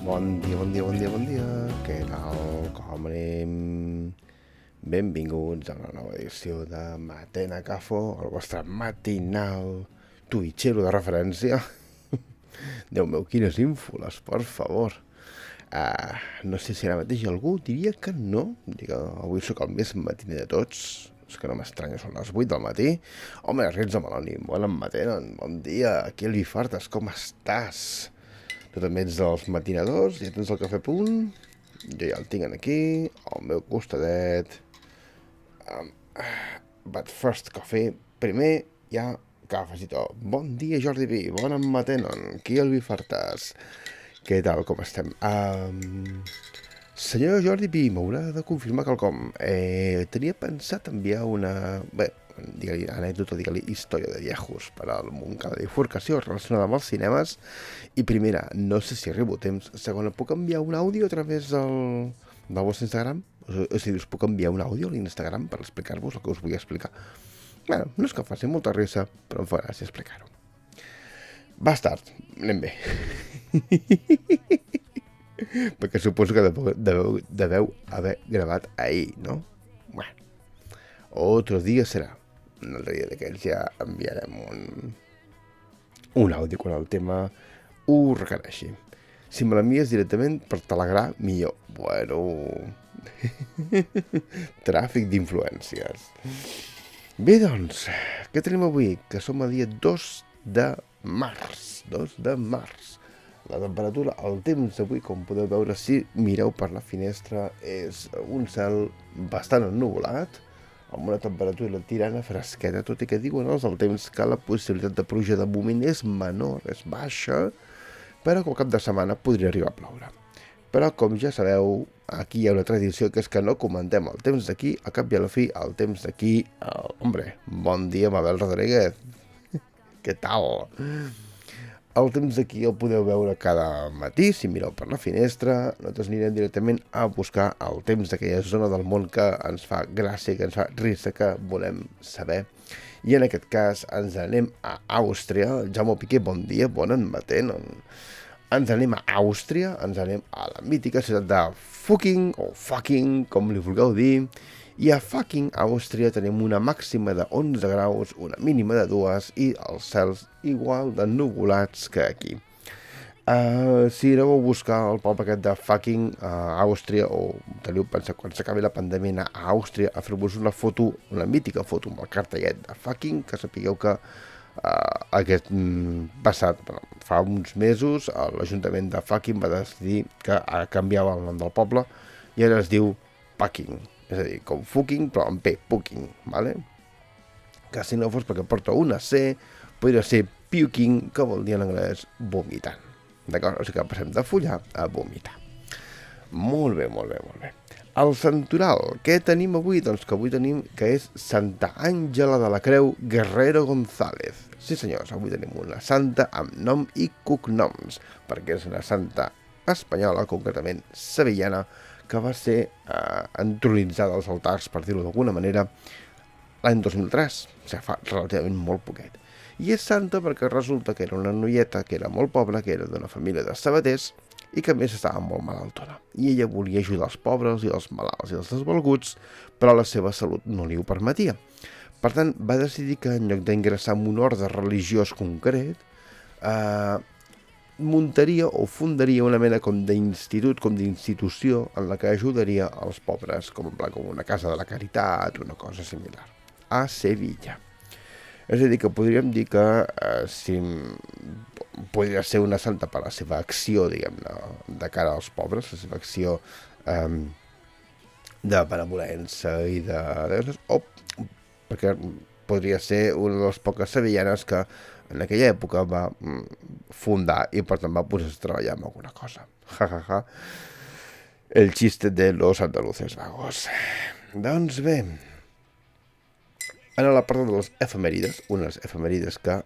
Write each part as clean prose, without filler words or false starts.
Bon dia, bon dia, bon dia, bon dia. Què tal? Com anem? Benvinguts a una nova edició de Matena Cafo, el vostre matinal twitchero de referència. Déu meu, quines ínfoles, per favor. No sé si ara mateix algú diria que no. Diria que avui sóc el més matiner de tots. És que no m'estranya, són les 8 del matí. Home, Renzo Meloni, bon matena, bon dia. Aquí el Bifartes, com estàs? Tu també ets dels matinadors, ja tens el cafè a punt. Jo ja el tinc aquí, al meu costadet. But first cafè, primer ja cafecito. Bon dia, Jordi Vi, bona matena, aquí el Bifartes. Què tal, com estem? Senyor Jordi Pi, m'haurà de confirmar quelcom. Tenia pensat enviar una... Bé, digue-li anècdota, digue-li història de viejos per al Montcada de bifurcació relacionada amb els cinemes. I primera, no sé si arribo a temps. Segona, puc enviar un àudio a través del vostre Instagram? O sigui, us puc enviar un àudio a l'Instagram per explicar-vos el que us vull explicar. Bueno, no és que faci molta risa, però em fa gràcia explicar-ho. Bastard, anem bé. Perquè suposo que deveu haver gravat ahir, no? Bueno, otro dia serà. Un altre dia d'aquells ja enviarem un àudio quan el tema ho requereixi. Si me l'envies directament per Telegram, millor. Bueno... Tràfic d'influències. Bé, doncs, què tenim avui? Que som a dia 2 de març. 2 de març. La temperatura, el temps d'avui, com podeu veure si mireu per la finestra, és un cel bastant ennuvolat, amb una temperatura tirant a fresqueta, tot i que diuen els del temps que la possibilitat de pluja de moment és menor, és baixa, però que al cap de setmana podria arribar a ploure. Però, com ja sabeu, aquí hi ha una tradició que és que no comentem el temps d'aquí, a cap i a la fi, el temps d'aquí... Hombre, bon dia, Mabel Rodríguez. Què tal? El temps d'aquí el podeu veure cada matí, si mireu per la finestra. Nosaltres anirem directament a buscar el temps d'aquella zona del món que ens fa gràcia, que ens fa risa, que volem saber. I en aquest cas ens anem a Àustria. Jaume Piqué, bon dia, bon matí. Ens anem a Àustria, ens anem a la mítica ciutat de Fucking, o Fucking, com li vulgueu dir. I a Fucking Àustria tenim una màxima de 11 graus, una mínima de 2 i els cels igual de nuvolats que aquí. Si aneu a buscar el poble aquest de Fucking Àustria, o teniu pensat quan s'acabi la pandèmia anar a Àustria a fer-vos una foto, una mítica foto amb el cartellet de Fucking, que sapigueu que aquest passat, fa uns mesos, l'Ajuntament de Fucking va decidir que canviava el nom del poble i ara es diu Pucking. És a dir, com fucking, però amb P, pucking, ¿vale? Que si no fos perquè porta una C, podria ser puking, que vol dir en anglès vomitant. D'acord? O sigui que passem de follar a vomitar. Molt bé, molt bé, molt bé. El santoral, què tenim avui? Doncs que avui tenim que és Santa Àngela de la Creu Guerrero González. Sí senyors, avui tenim una santa amb nom i cognoms, perquè és una santa espanyola, concretament sevillana, que va ser entronitzada als altars, per dir-ho d'alguna manera, l'any 2003, o sigui, fa relativament molt poquet. I és santa perquè resulta que era una noieta que era molt pobra, que era d'una família de sabaters, i que a més estava molt malaltona. I ella volia ajudar els pobres i els malalts i els desvalguts, però la seva salut no li ho permetia. Per tant, va decidir que en lloc d'ingressar en un ordre religiós concret, muntaria o fundaria una mena com d'institut, com d'institució en la que ajudaria els pobres, com una casa de la caritat, una cosa similar, a Sevilla. És a dir, que podríem dir que podria ser una santa per la seva acció, diguem-ne, de cara als pobres, la seva acció de benevolència i o perquè podria ser una de les poques sevillanes que en aquella època va fundar i per tant va posar a treballar en alguna cosa. Ja, ja, ja. El chiste de los andaluces vagos. Doncs bé, en la part de les efemèrides, unes efemèrides que,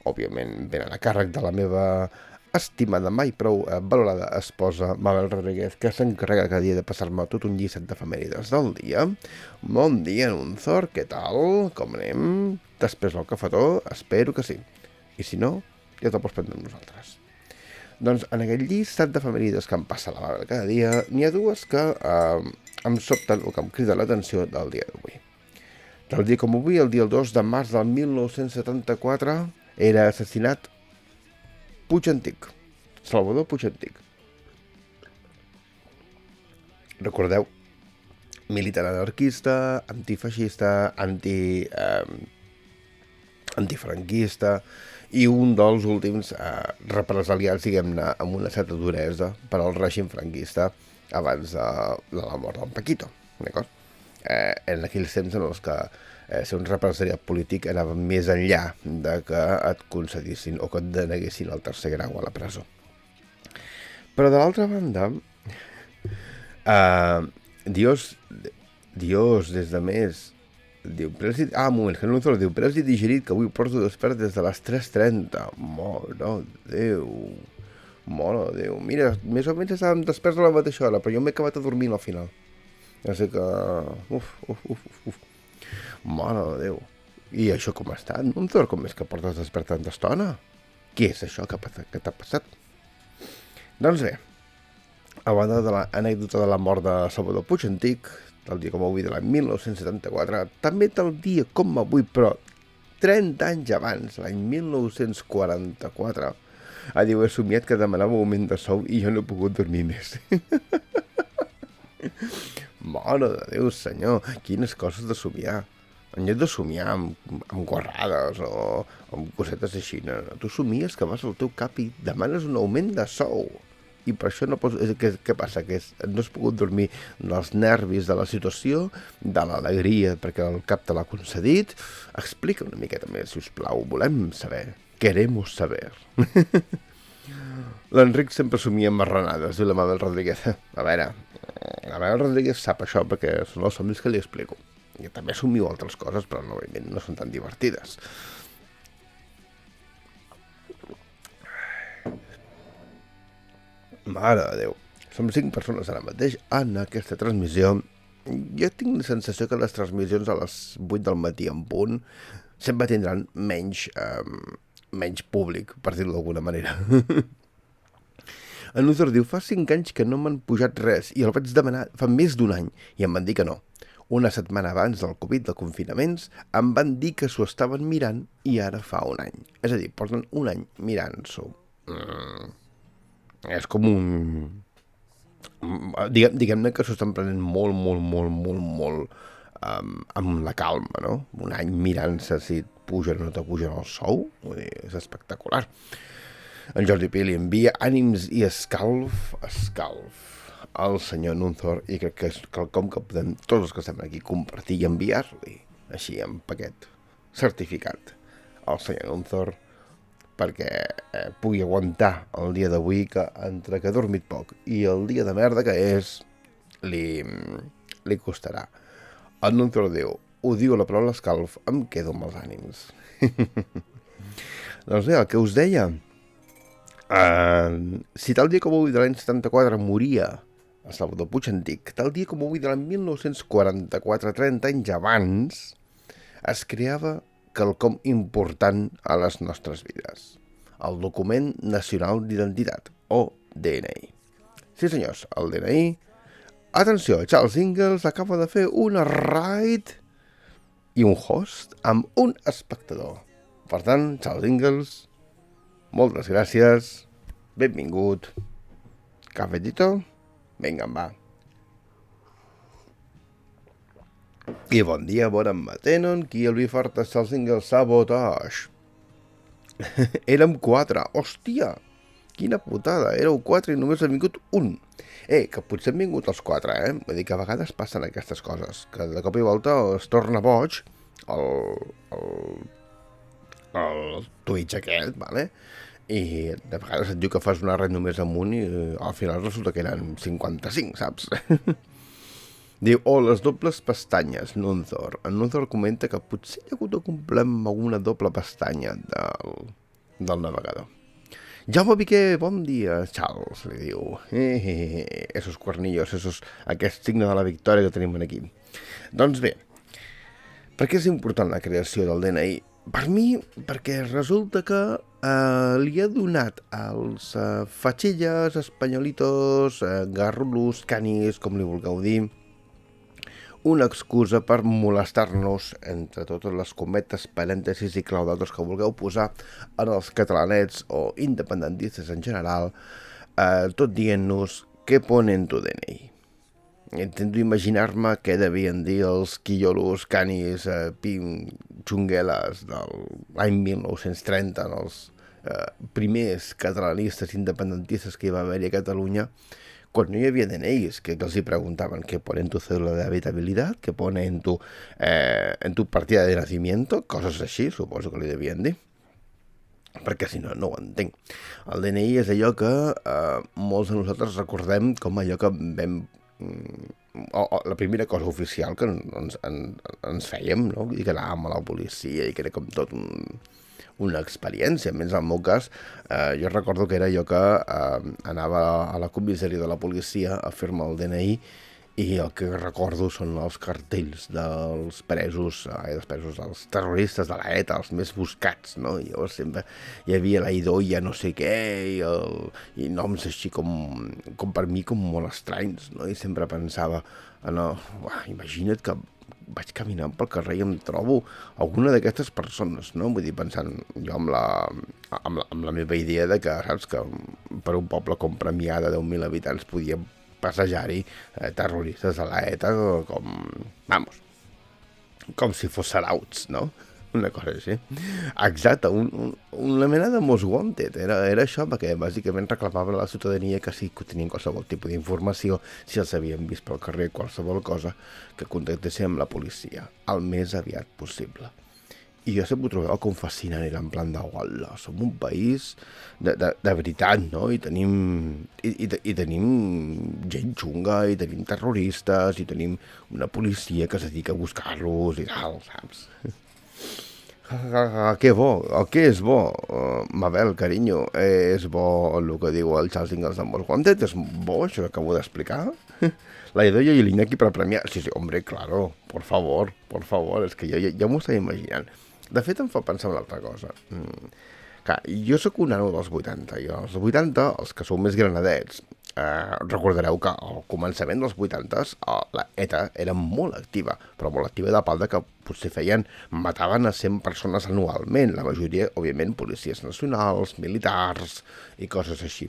òbviament, venen a càrrec de la meva estimada mai prou valorada esposa Mabel Rodríguez, que s'encarrega cada dia de passar-me tot un llistat d'efemèrides del dia. Bon dia, Nunzor, què tal? Com anem? Després del cafetó? Espero que sí. I si no, ja te'l pots prendre amb nosaltres. Doncs en aquell llistat d'efemèrides que em passa la mare cada dia, n'hi ha dues que em sobten o que em criden l'atenció del dia d'avui. Tal dia com avui, el dia 2 de març del 1974, era assassinat Puig Antic, Salvador Puig Antic. Recordeu, militar anarquista, antifeixista, antifranquista i un dels últims represaliats, diguem-ne, amb una certa duresa per al règim franquista abans de la mort d'en Paquito, d'acord? En aquells temps en els que ser un represaliat polític anava més enllà de que et concedissin o que et deneguessin el tercer grau a la presó. Però de l'altra banda, Dios des de més diu, un moment, que no diu, però has digerit que avui porto despert des de les 3:30. Mare de Déu, mira, més o menys estàvem desperts a la mateixa hora, però jo m'he acabat adormint al final. Així que, mare de Déu. I això com ha estat, Nunzor? Com és que portes despert tanta estona? Què és això que t'ha passat? Doncs bé, a banda de l'anècdota de la mort de Salvador Puig Antic, del dia com avui de l'any 1974, també tal dia com avui, però 30 anys abans, l'any 1944, he somiat que demanava un moment de sou i jo no he pogut dormir més. Mare de Déu, senyor, quines coses de somiar. En lloc de somiar amb guarrades o amb cosetes així, no. Tu somies que vas al teu cap i demanes un augment de sou. I per això no pots... Què passa? Que no has pogut dormir dels nervis de la situació, de l'alegria perquè el cap te l'ha concedit. Explica una miqueta més, sisplau. Volem saber. Queremos saber. L'Enric sempre somia marranades, diu la Mabel Rodríguez. A veure, la Mabel Rodríguez sap això perquè són els somnis que li explico. Jo també somio altres coses, però no són tan divertides. Mare de Déu, som 5 persones ara mateix en aquesta transmissió. Jo tinc la sensació que les transmissions a les 8 del matí en punt sempre tindran menys públic, per dir-ho d'alguna manera. En Luthor diu, fa 5 anys que no m'han pujat res i el vaig demanar fa més d'un any i em van dir que no. Una setmana abans del Covid, de confinaments, em van dir que s'ho estaven mirant i ara fa un any. És a dir, porten un any mirant-s'ho. És com un... Diguem-ne que s'ho estan prenent molt amb la calma, no? Un any mirant-se si pugen o no te pugen el sou, vull dir, és espectacular. En Jordi Pi li envia ànims i escalf al senyor Nunzor i crec que és quelcom que podem tots els que estem aquí compartir i enviar-li així en paquet certificat al senyor Nunzor perquè pugui aguantar el dia d'avui que entre que ha dormit poc i el dia de merda que és li costarà. El Nunzor diu, odio la paraula escalf, em quedo amb els ànims. Doncs bé, el que us deia, si tal dia com avui de l'any 74 moria a Salvador Puig Antic, tal dia com avui de l'any 1944, 30 anys abans, es creava quelcom important a les nostres vides. El document nacional d'identitat, o DNI. Sí senyors, el DNI. Atenció, Charles Ingalls acaba de fer una raid i un host amb un espectador. Per tant, Charles Ingalls, moltes gràcies, benvingut. Cafetito? Vinga, va. I bon dia, bon matenen, qui el vi farta Charles Ingalls sabotage. Érem 4, hòstia, quina putada, éreu 4 i només ha vingut un. Que potser han vingut els 4, Vull dir que a vegades passen aquestes coses, que de cop i volta es torna boig el Twitch aquest, vale? I de vegades et diu que fas una red només amb un i al final resulta que eren 55, saps? Diu, les dobles pestanyes, Nunzor. En Nunzor comenta que potser hi ha hagut un problema amb una doble pestanya del navegador. Jaume Piqué, bon dia, Charles, li diu. Esos cuernillos, aquest signe de la victòria que tenim aquí. Doncs bé, per què és important la creació del DNI? Per mi, perquè resulta que li ha donat als fatxilles, espanyolitos, garrulos, canis, com li vulgueu dir, una excusa per molestar-nos, entre totes les cometes, parèntesis i claudatos que vulgueu posar en els catalanets o independentistes en general, tot dient-nos què ponen tu DNI. Intento imaginar-me què devien dir els quillolos, canis, xungueles de l'any 1930, els primers catalanistes independentistes que hi va haver a Catalunya, quan no hi havia DNIs, que els hi preguntaven què ponen tu cédula de habitabilitat, què ponen en tu partida de nacimiento, coses així, suposo que li devien dir, perquè si no, no ho entenc. El DNI és allò que molts de nosaltres recordem com allò que vam... la primera cosa oficial que ens fèiem, no? I que anàvem a la policia i que era com tot una experiència. A més, en el meu cas, jo recordo que era allò que anava a la comissaria de la policia a fer-me el DNI i el que recordo són els cartells dels presos, dels terroristes de l'ETA, els més buscats, no? I llavors sempre hi havia la Idoia no sé què i noms així com per mi com molt estranys, no? I sempre pensava, imagina't que vaig caminant pel carrer i em trobo alguna d'aquestes persones, no? Vull dir, pensant jo amb la meva idea de que, saps, que per un poble com Premià de 10.000 habitants podia passejar-hi terroristes de l'ETA com si fos sarauts, no? Una cosa així. Exacte, una mena de most wanted. Era això, perquè bàsicament reclamaven a la ciutadania que sí que tenien qualsevol tipus d'informació, si els havien vist pel carrer qualsevol cosa, que contactessin amb la policia el més aviat possible. I jo sempre ho trobava com fascinant, era en plan de uala, som un país de veritat, no? I tenim gent xunga, i tenim terroristes, i tenim una policia que es dedica a buscar-los i tal, saps? Que bo, el que és bo, Mabel, carinyo, és bo el que diu el Charles Ingalls de Most Wanted, és bo això que acabo d'explicar? La Idoia i l'Iñaki per premiar, sí, hombre, claro, por favor, és que ja m'ho estava imaginant. De fet, em fa pensar una altra cosa. Clar, jo sóc un nano dels 80, i als 80, els que sou més granadets, recordareu que al començament dels 80s la ETA era molt activa, però molt activa de pal de que potser mataven a 100 persones anualment, la majoria, òbviament, policies nacionals, militars i coses així.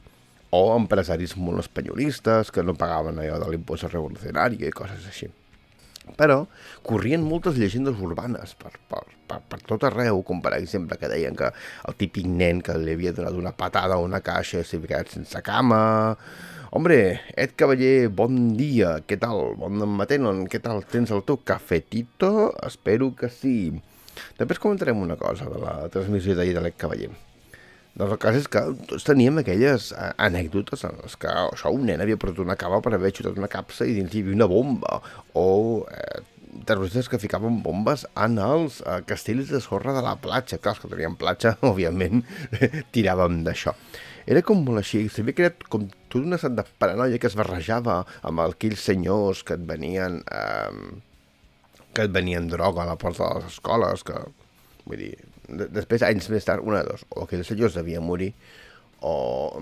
O empresaris molt espanyolistes que no pagaven allò de l'impost revolucionari i coses així. Però corrien moltes llegendes urbanes per tot arreu, com per exemple que deien que el típic nen que li havia donat una patada a una caixa s'havia quedat sense cama. Hombre, Ed Cavaller, bon dia, què tal? Bon matí, què tal? Tens el teu cafetito? Espero que sí. Després comentarem una cosa de la transmissió d'ahir de l'Ed Cavaller. Doncs el cas és que tots teníem aquelles anècdotes en les que un nen havia portat una cava per haver xutat una capsa i dins hi havia una bomba, o terroristes que ficaven bombes en els castells de sorra de la platja. Clar, els que tenien platja, òbviament, tiràvem d'això. Era com molt així, s'havia creat com tot un estat de paranoia que es barrejava amb aquells senyors que et venien droga a la porta de les escoles, que, vull dir, després, anys més tard, una de dos, o aquells senyors devia morir, o,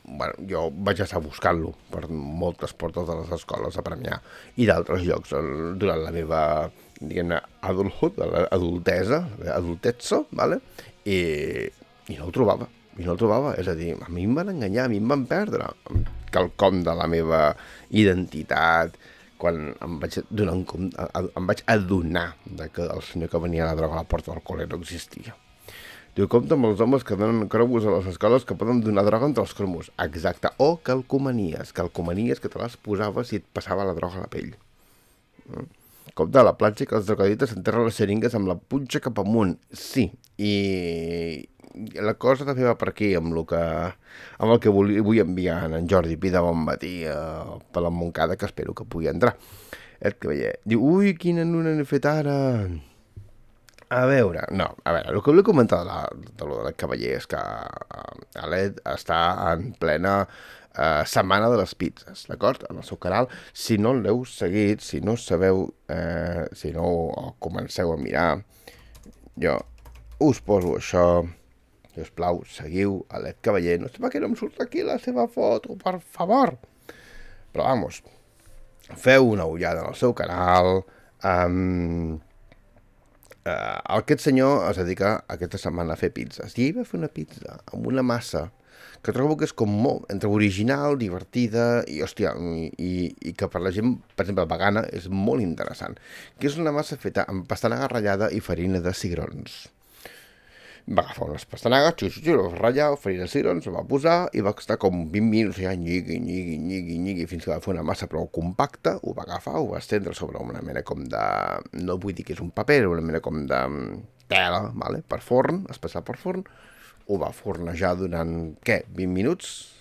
bueno, jo vaig estar buscant-lo per moltes portes de les escoles a Premià i d'altres llocs durant la meva, diguem-ne, adulthood, adultezzo, vale? I no el trobava, és a dir, a mi em van enganyar, a mi em van perdre quelcom de la meva identitat, quan em vaig adonar que el senyor que venia a la droga a la porta del col·le no existia. Diu, compte amb els homes que donen cromos a les escoles que poden donar droga entre els cromos. Exacte. O calcomanies que te les posaves i et passava la droga a la pell. Compte a la platja que els drogadites enterren les xeringues amb la punxa cap amunt. Sí, i la cosa també va per aquí, amb el que vull enviar en Jordi Pi de bon matí per la Montcada, que espero que pugui entrar. Diu, ui, quina nuna n'he fet ara. A veure, el que vull comentar de l'Ed Cavaller és que l'Ed està en plena setmana de les pizzas, d'acord? En el seu canal, si no l'heu seguit, si no sabeu, si no comenceu a mirar, jo us poso això, sisplau, seguiu a l'Ed Cavaller. No sé per què no em surt aquí la seva foto, per favor. Però, vamos, feu una ullada al seu canal. Aquest senyor es dedica aquesta setmana a fer pizzas. I ell va fer una pizza amb una massa que trobo que és com molt entre original, divertida i, hòstia, i que per la gent, per exemple, vegana, és molt interessant. Que és una massa feta amb pastanaga ratllada i farina de cigrons. Va agafar unes pastanagues, ho va ratllar, farina de cigrons, ho va posar i va estar com 20 minuts ja nyigui, fins que va fer una massa prou compacta, ho va agafar, ho va estendre sobre una mena com de... no vull dir que és un paper, una mena com de tela, vale? Per forn, especial per forn, ho va fornejar durant, 20 minuts?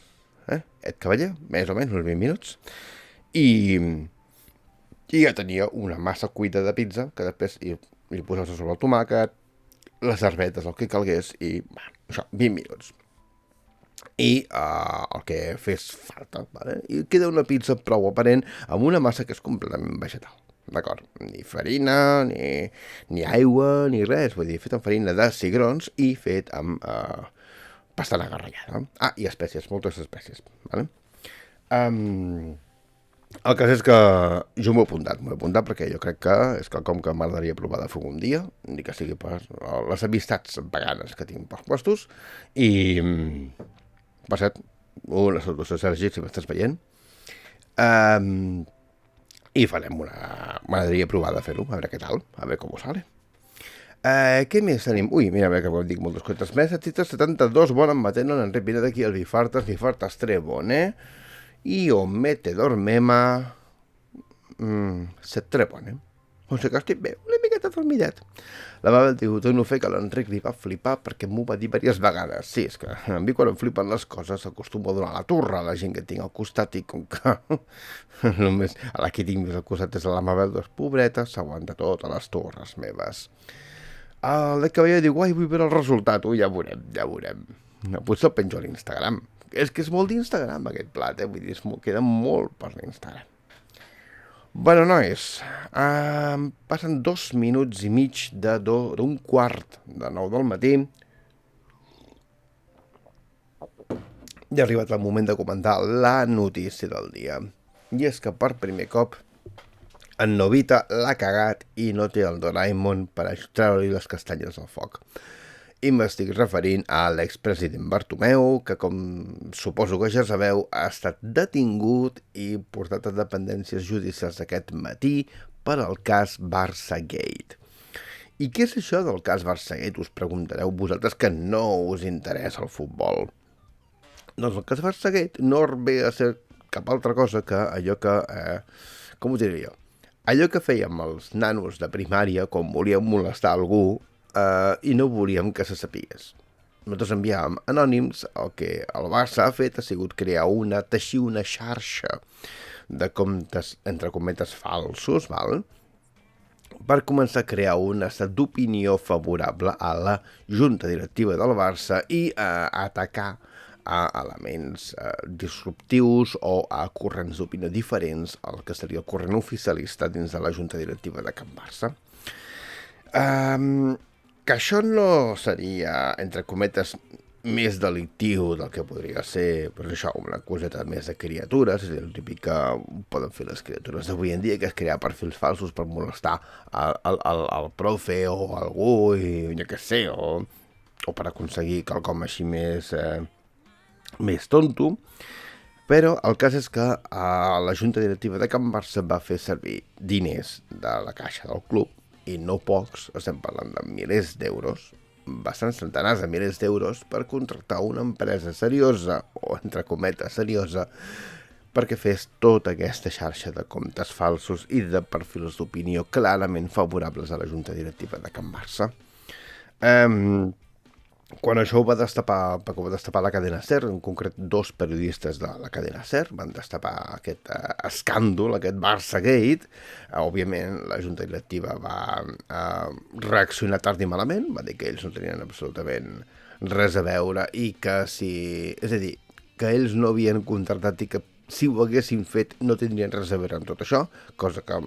Ed Cavaller, més o menys, uns 20 minuts. I ja tenia una massa cuita de pizza, que després li posaves sobre el tomàquet, les herbetes, el que calgués, i, això, 20 minuts. I el que fes falta, vale? I queda una pizza prou aparent amb una massa que és completament vegetal. D'acord? Ni farina, ni aigua, ni res. Vull dir, fet amb farina de cigrons i fet amb pastanaga ratllada. I espècies, moltes espècies. Vale? El cas és que jo m'ho he apuntat perquè jo crec que és quelcom que m'agradaria provar de fer un dia, ni que sigui per les amistats veganes que tinc pels puestos. I, per cert, una salutació, Sergi, si m'estàs veient. I farem m'agradaria provar de fer-ho, a veure què tal, a veure com ho sale. Què més tenim? Ui, mira, a veure que ho dic moltes coses més. 772, buon mateno, Enric viene d'aquí, el bifartas trebone, io mette dormema, set trebone. O sigui que estic bé, una miqueta dormidet. La Mabel diu, torno a fer que l'Enric li va flipar perquè m'ho va dir diverses vegades. Sí, és que a mi quan em flipen les coses s'acostumo a donar la turra a la gent que tinc al costat i com que només a la que tinc més al costat és a la Mabel, doncs pobreta, s'aguanta totes les torres meves. El Cavaller diu, guai, vull veure el resultat. Ja veurem. No, potser el penjo a l'Instagram. És que és molt d'Instagram aquest plat, vull dir, queda molt per l'Instagram. Bueno, nois, passen 2 minuts i mig d'un quart de 9 del matí i ha arribat el moment de comentar la notícia del dia. I és que per primer cop en Novita l'ha cagat i no té el Doraemon per treure-li les castanyes al foc. I m'estic referint a l'expresident Bartomeu, que com suposo que ja sabeu, ha estat detingut i portat a dependències judicials aquest matí per al cas Barçagate. I què és això del cas Barçagate? Us preguntareu vosaltres que no us interessa el futbol. Doncs el cas Barçagate no ve a ser cap altra cosa que allò que... com ho diria jo? Allò que fèiem els nanos de primària quan volíem molestar algú i no volíem que se sapigués. Nosaltres enviàvem anònims, el que el Barça ha fet ha sigut teixir una xarxa de comptes, entre cometes, falsos, val? Per començar a crear un estat d'opinió favorable a la junta directiva del Barça i a atacar a elements disruptius o a corrents d'opinió diferents al que seria el corrent oficialista dins de la junta directiva de Can Barça. Que això no seria, entre cometes, més delictiu del que podria ser, doncs això, una coseta més de criatures, és a dir, el típic que poden fer les criatures d'avui en dia, que és crear perfils falsos per molestar el profe o algú, i jo què sé, o per aconseguir quelcom així més tonto. Però el cas és que la junta directiva de Can Barça va fer servir diners de la caixa del club, i no pocs, estem parlant de milers d'euros, bastants centenars de milers d'euros, per contractar una empresa seriosa, o entre cometes seriosa, perquè fes tota aquesta xarxa de comptes falsos i de perfils d'opinió clarament favorables a la junta directiva de Can Barça. Quan això ho va destapar, perquè ho va destapar la cadena SER, en concret 2 periodistes de la cadena SER, van destapar aquest escàndol, aquest Barçagate. Òbviament, la junta directiva va reaccionar tard i malament, va dir que ells no tenien absolutament res a veure i que si... És a dir, que ells no havien contractat i que si ho haguessin fet no tindrien res a veure amb tot això, cosa que,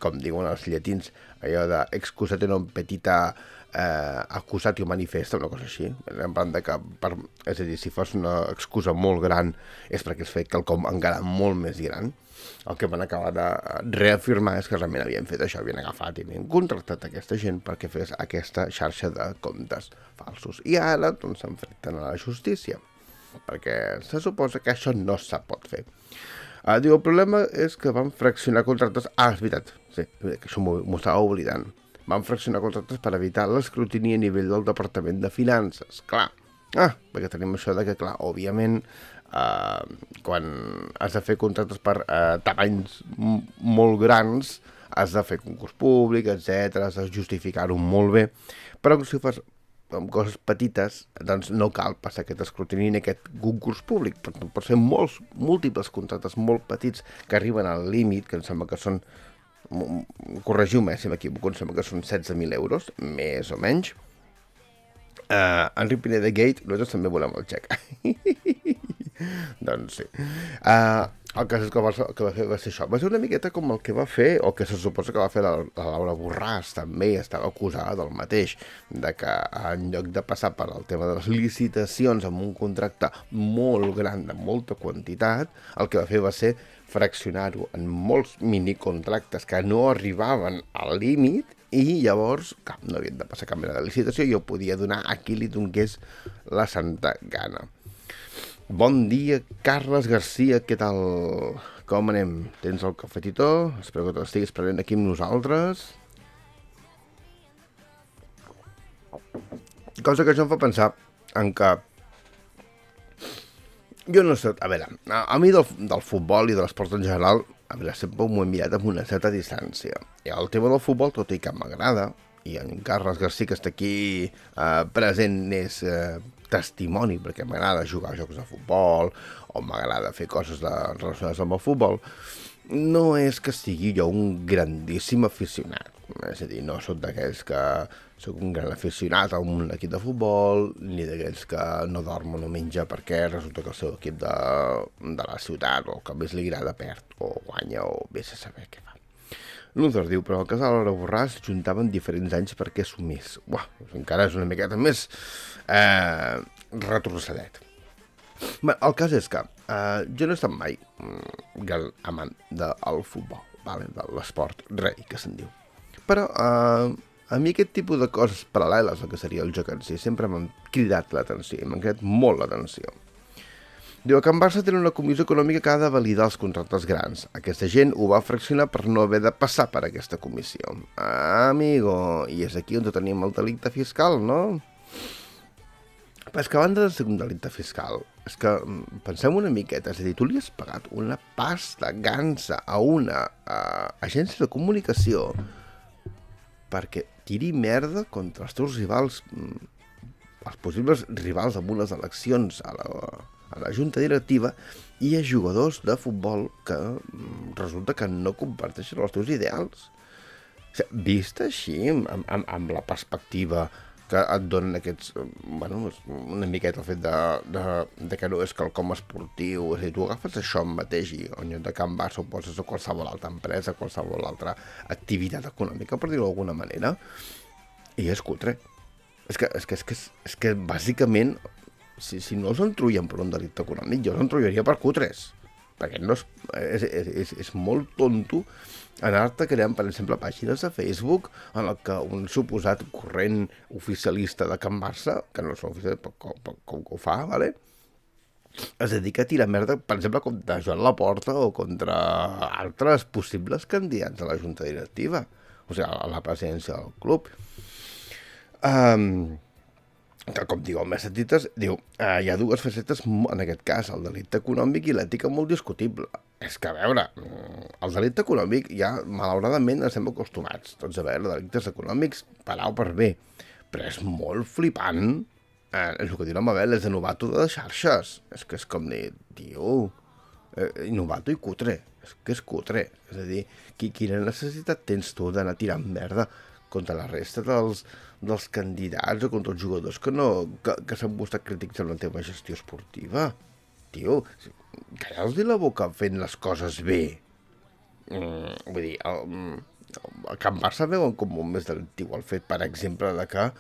com diuen els llatins, allò de excusate non petita accusatio manifesta, una cosa així, en plan de que, és a dir, si fos una excusa molt gran és perquè es feia quelcom encara molt més gran. El que van acabar de reafirmar és que realment havien fet això, havien agafat i havien contractat aquesta gent perquè fes aquesta xarxa de comptes falsos. I ara doncs s'enfrenten a la justícia, perquè se suposa que això no se pot fer. Diu, el problema és que van fraccionar contractes... És veritat, sí, que això m'ho estava oblidant. Van fraccionar contractes per evitar l'escrutini a nivell del Departament de Finances, clar. Perquè tenim això de que, clar, òbviament, quan has de fer contractes per tamanys molt grans, has de fer concurs públic, etc, has de justificar-ho molt bé, però si ho fas amb coses petites, doncs no cal passar aquest escrutini en aquest concurs públic. Pot ser múltiples contractes molt petits que arriben al límit, que em sembla que són, corregiu-me si m'equivoco, em sembla que són 16.000 euros, més o menys. Enric Pineda Gate, nosaltres també volem el xec. Doncs sí. El cas és que va fer va ser això. Va ser una miqueta com el que va fer, o que se suposa que va fer la Laura Borràs, també estava acusada del mateix, de que en lloc de passar per el tema de les licitacions amb un contracte molt gran, de molta quantitat, el que va fer va ser fraccionar-ho en molts minicontractes que no arribaven al límit i llavors no havien de passar cap mena de licitació i ho podia donar a qui li donés la santa gana. Bon dia, Carles Garcia, què tal? Com anem? Tens el cafetitó? Espero que t'estiguis prenent aquí amb nosaltres. Cosa que això em fa pensar en que jo no sé, a veure, a mi del futbol i de l'esport en general, a veure, sempre m'ho he mirat amb una certa distància. I el tema del futbol, tot i que m'agrada, i en Carles Garcia, que està aquí present, és testimoni, perquè m'agrada jugar a jocs de futbol, o m'agrada fer coses relacionades amb el futbol, no és que sigui jo un grandíssim aficionat. És a dir, no soc d'aquells que soc un gran aficionat a un equip de futbol, ni d'aquells que no dorm o no menja perquè resulta que el seu equip de la ciutat o el que més li agrada perd o guanya o vés a saber què fa. L'Unzer diu, però el cas de Laura Borràs juntaven diferents anys perquè assumís. Encara és una miqueta més retrocedet. El cas és que jo no he estat mai gran amant del futbol, de l'esport rei, que se'n diu. Però a mi aquest tipus de coses paral·leles al que seria el joc en si sempre m'han cridat l'atenció i m'han cridat molt l'atenció. Diu, a Can Barça tenen una comissió econòmica que ha de validar els contractes grans. Aquesta gent ho va fraccionar per no haver de passar per aquesta comissió. Amigo, i és aquí on tenim el delicte fiscal, no? Però és que a banda de ser un delicte fiscal, és que pensem una miqueta, és a dir, tu li has pagat una pasta gansa a una agència de comunicació perquè tiri merda contra els teus rivals, els possibles rivals en unes eleccions a la junta directiva i a jugadors de futbol que resulta que no comparteixen els teus ideals. O sigui, vist així, amb la perspectiva que et donen aquests... una miqueta el fet de que no és quelcom esportiu, és a dir, tu agafes això mateix i en lloc de Can Barça ho poses a qualsevol altra empresa, a qualsevol altra activitat econòmica, per dir-ho d'alguna manera, i és cutre. És que bàsicament, si no els entruien per un delicte econòmic, jo els entrullaria per cutres, perquè no és molt tonto anar-te creant, per exemple, pàgines de Facebook en què un suposat corrent oficialista de Can Barça, que no és oficialista, com que ho fa, ¿vale? Es dedica a tirar merda, per exemple, contra Joan Laporta o contra altres possibles candidats a la junta directiva, o sigui, a la presidència del club. Que, com diu el Mestre Tites, diu, hi ha dues facetes en aquest cas, el delicte econòmic i l'ètica molt discutible. És que, a veure, el delicte econòmic ja, malauradament, estem acostumats tots a veure delictes econòmics per A o per B, però és molt flipant, és el que diu la Mabel, és de novato de les xarxes. És que és com dir, tio, novato i cutre, és que és cutre. És a dir, quina necessitat tens tu d'anar tirant merda contra la resta dels candidats o contra els jugadors que s'han mostrat crítics en la teva gestió esportiva? tio, callar-los la boca fent les coses bé. Vull dir, a Can Barça veuen com molt més delictiu el fet, per exemple, de que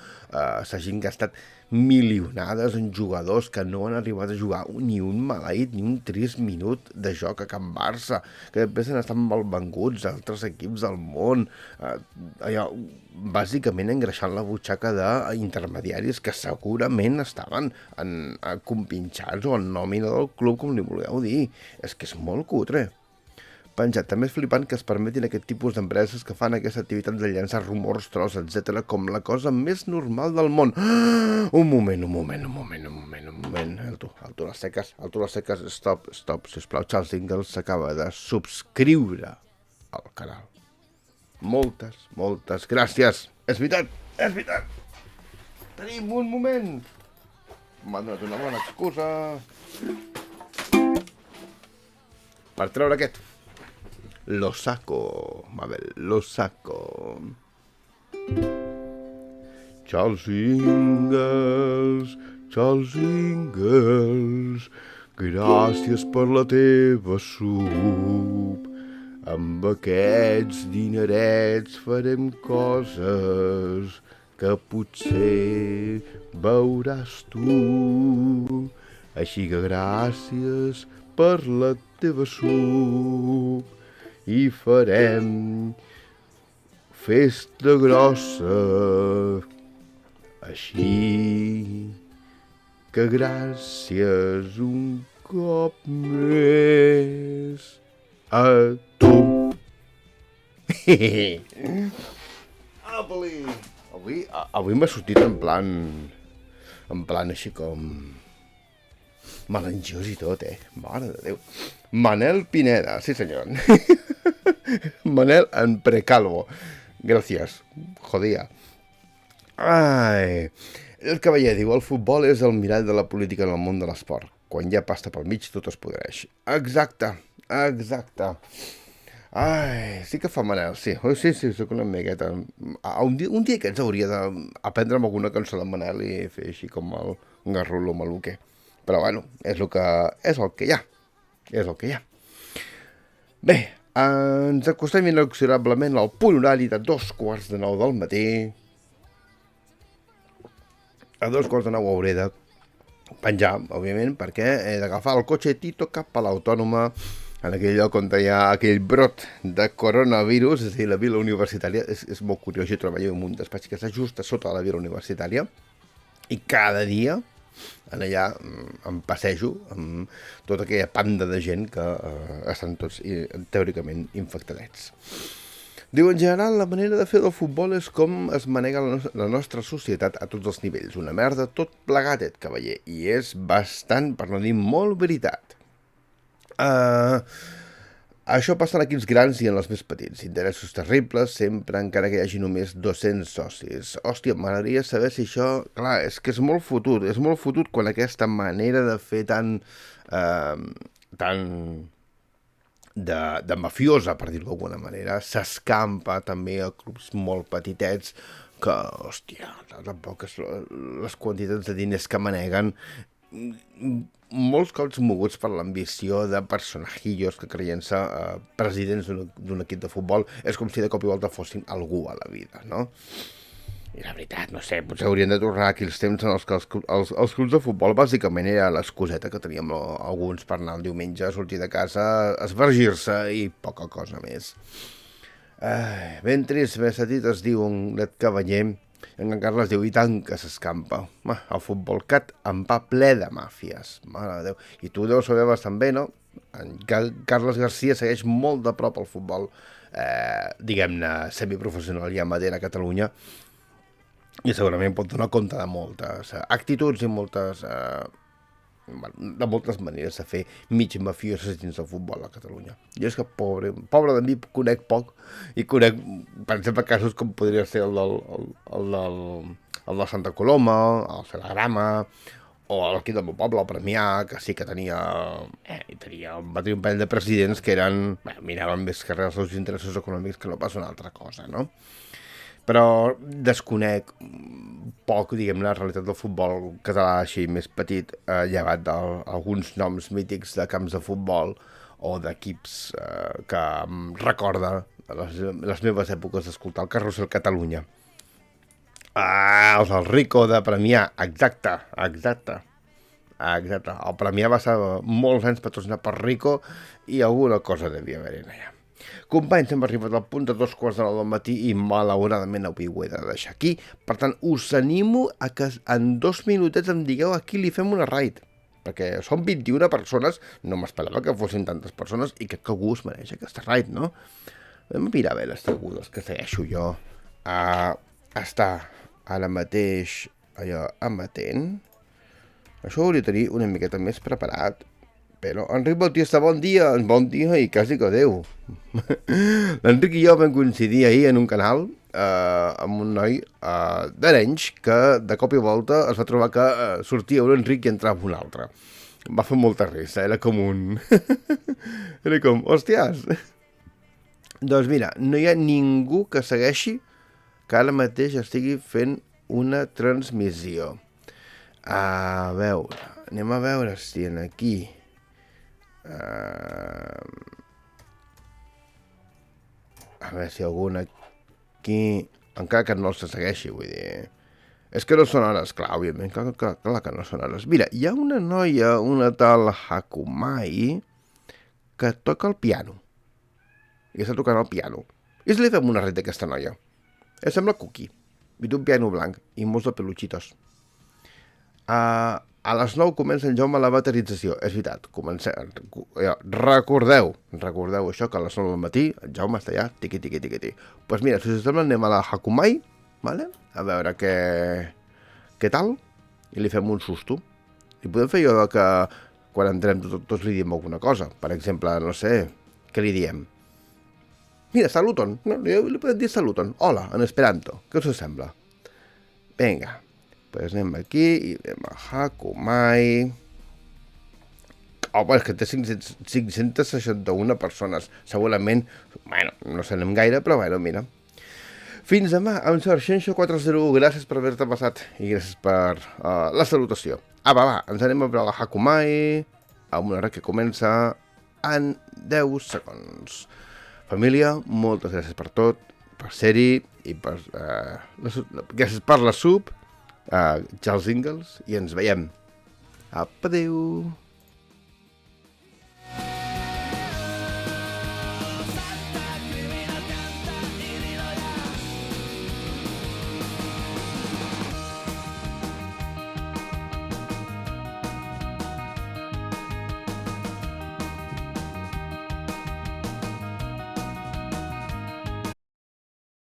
s'hagin gastat milionades en jugadors que no han arribat a jugar ni un maleït ni un trist minut de joc a Can Barça, que després han estat malvenguts a altres equips del món, allò, bàsicament engreixant la butxaca d'intermediaris que segurament estaven compinxats o en nòmina del club, com li vulgueu dir. És que és molt cutre. Penjat, també és flipant que es permetin aquest tipus d'empreses que fan aquesta activitat de llançar rumors, trolls, etc. com la cosa més normal del món. Un moment. Alto les seques, stop, sisplau. Charles Ingalls s'acaba de subscriure al canal. Moltes gràcies. És veritat. Tenim un moment. M'ha donat una bona excusa per treure aquest. Lo saco, Mabel, lo saco. Charles Ingalls, gràcies per la teva sub. Amb aquests dinerets farem coses que potser veuràs tu. Així que gràcies per la teva sub. I farem festa grossa. Així que gràcies un cop més a tu. Avui m'ha sortit en plan així com melangiós i tot, Mare de Déu. Manel Pineda, sí senyor. Manel en precalvo. Gracias. Jodía. Ai. El cavaller diu, el futbol és el mirall de la política en el món de l'esport. Quan hi ha pasta pel mig, tot es podreix. Exacte. Ai, sí que fa Manel, sí. Sí, soc una amigueta. Un dia aquests hauria d'aprendre'm alguna cançó de Manel i fer així com el garrulo maluque. Però bueno, és el que hi ha. Bé, ens acostem inexorablement al punt horari de 9:15 del matí. A 9:15 hauré de penjar, òbviament, perquè he d'agafar el cotxe Tito cap a l'Autònoma, en aquell lloc on hi ha aquell brot de coronavirus, és a dir, la Vila Universitària. És molt curiós, jo treballo en un despatx que està just a sota de la Vila Universitària, i cada dia allà em passejo amb tota aquella panda de gent que estan tots teòricament infectadets. Diu, en general, la manera de fer del futbol és com es manega la nostra societat a tots els nivells. Una merda tot plegat, cavaller. I és bastant, per no dir molt, veritat. Això passa en equips grans i en els més petits. Interessos terribles, sempre, encara que hi hagi només 200 socis. Hòstia, m'agradaria saber si això... Clar, és que és molt fotut quan aquesta manera de fer tan de mafiosa, per dir-ho d'alguna manera, s'escampa també a clubs molt petitets que, hòstia, tampoc les quantitats de diners que maneguen, molts cops moguts per l'ambició de personajillos que creien-se presidents d'un equip de futbol. És com si de cop i volta fossin algú a la vida, no? I la veritat, no sé, potser haurien de tornar a aquells temps en els que els clubs de futbol bàsicament era l'excuseta que teníem alguns per anar el diumenge a sortir de casa, esvergir-se i poca cosa més. Ben trist, ben sentit, es diu un net cavaller. En Carles diu, i tant que s'escampa. El futbol cat en va ple de màfies. Mare de Déu. I tu deus saber bastant bé, no? En Carles Garcia segueix molt de prop el futbol, diguem-ne, semiprofessional i amateur a Catalunya, i segurament pot donar compte de moltes actituds i de moltes maneres de fer mig mafioses dins del futbol a Catalunya. Jo és que, pobre de mi, conec poc, i conec, per exemple, casos com podria ser el de Santa Coloma, el Celagrama, o l'equip del meu poble, el Premià, que sí que tenia va tenir un parell de presidents que miraven més que res els seus interessos econòmics que no pas una altra cosa, no? Però desconec poc, diguem, la realitat del futbol català així més petit, llevat d'alguns noms mítics de camps de futbol o d'equips que em recorda les meves èpoques d'escoltar el Carrusel Catalunya. Els del Rico de Premià, exacte. El Premià va ser molts anys patrocinat per Rico i alguna cosa devia haver-hi allà. Companys, hem arribat al punt de 2:15 del matí i malauradament avui ho he de deixar aquí. Per tant, us animo a que en 2 minutets em digueu a qui li fem una raid. Perquè són 21 persones, no m'esperava que fossin tantes persones i crec que algú es mereix aquesta raid, no? Vam mirar a veure si algú dels que segueixo jo està ara mateix allò amatent. Això ho hauria de tenir una miqueta més preparat. Però Enric Bautista, bon dia i quasi que adeu. L'Enric i jo vam coincidir ahir en un canal amb un noi d'Arenys que de cop i volta es va trobar que sortia un Enric i entrava un altre. Em va fer molta risa, era com un... era com, hòsties! Doncs mira, no hi ha ningú que segueixi que ara mateix estigui fent una transmissió. A veure, anem a veure si en aquí... a veure si algun aquí... encara que no se segueixi, vull dir... És que no són hores, clar, òbviament, clar que no són hores. Mira, hi ha una noia, una tal Hakumai, que toca el piano. I està tocant el piano. I si li fem una red d'aquesta noia? Em sembla cookie. I té un piano blanc i molts de peluchitos. A les 9 comença en Jaume la baterització. És veritat, recordeu això, que a les 9 del matí en Jaume està allà, tiqui. Doncs mira, si us sembla, anem a la Hakumai, vale? A veure què tal, i li fem un susto. I podem fer allò que quan entrem tots li diem alguna cosa. Per exemple, no sé, què li diem? Mira, saluton, no, li podem dir saluton. Hola, en esperanto, què us sembla? Vinga. Pues anem aquí i anem a Hakumai. És que té 561 persones. Segurament, bueno, no sabem gaire, però bueno, mira. Fins demà, amb sort, Xenxo 401. Gràcies per haver-te passat i gràcies per la salutació. Va, ens anem a veure la Hakumai amb una hora que comença en 10 segons. Família, moltes gràcies per tot, per ser-hi i per... gràcies per la sub, Charles Ingalls, i ens veiem. Apa, adéu!